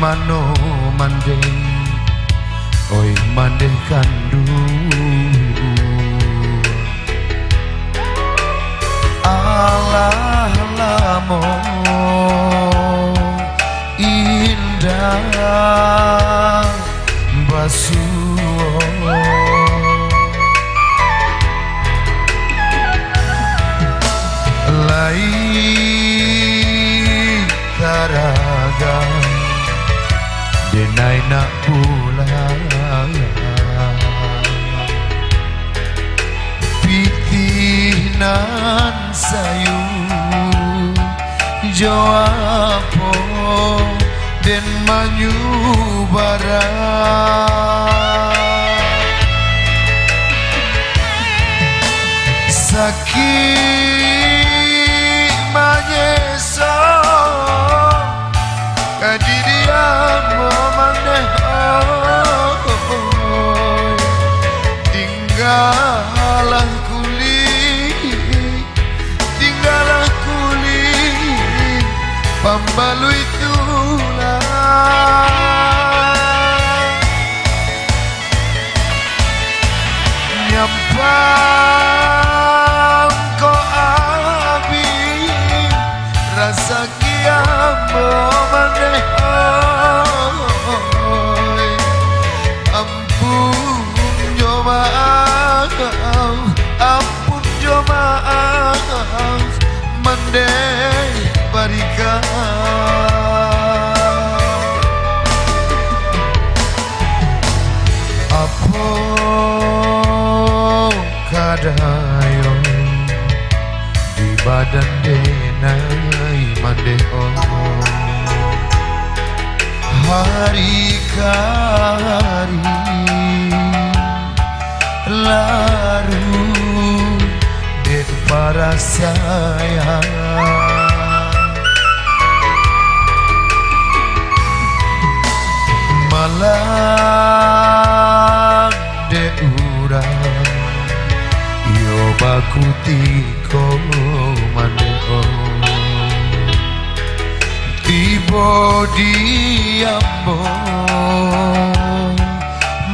mano mande, oi mande kandu. Allah lamo indah basuh. Lai taraga denai nak pulang pitinan sayu joapo den manyu barang sakit manyeso kadiriamo maneh tinggalah kulit pambalu itulah nyampang ko abi rasa kiamo maneh ampun yo maaf ampun yo maaf mendeh barika apo kadayo di badan denai mandeo hari kari larut den para sayang malam de urang yo baku tiko maneo tibo diambo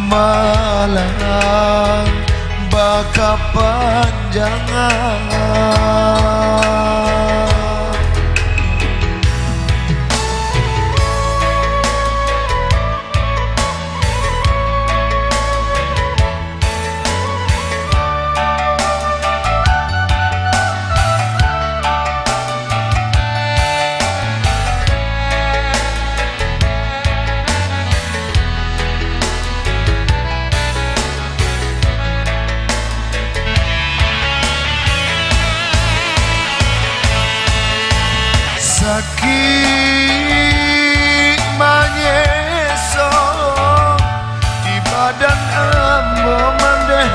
malam baka panjangan sakit manyeso di badan ambo mandeh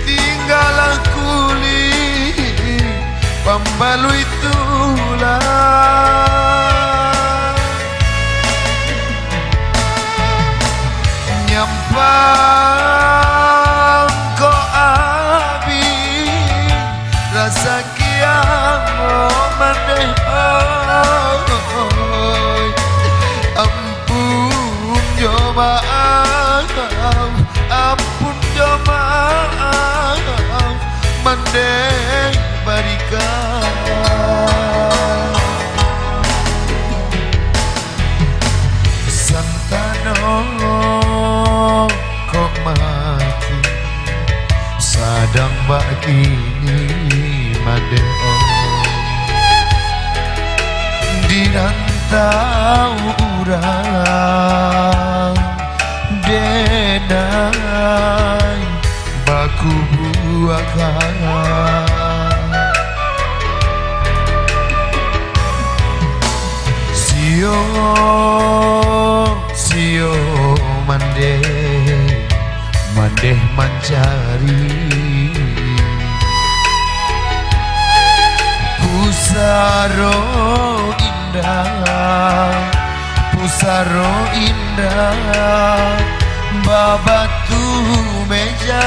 tinggalah kulit pambalu itulah nyampang ko abi rasa kiamo maneh ampun yo maaf ampun yo maaf mandeh barika santano kok mati sadang bakini mandeo dirantau urang denai baku buakan sio mandeh mencari pusaro indah babatu meja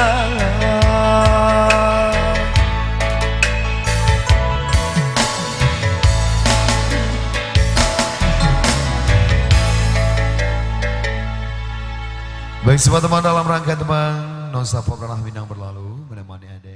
Baik semua teman dalam rangka teman Non Stop Pop Ranah Minang berlalu menemani Anda.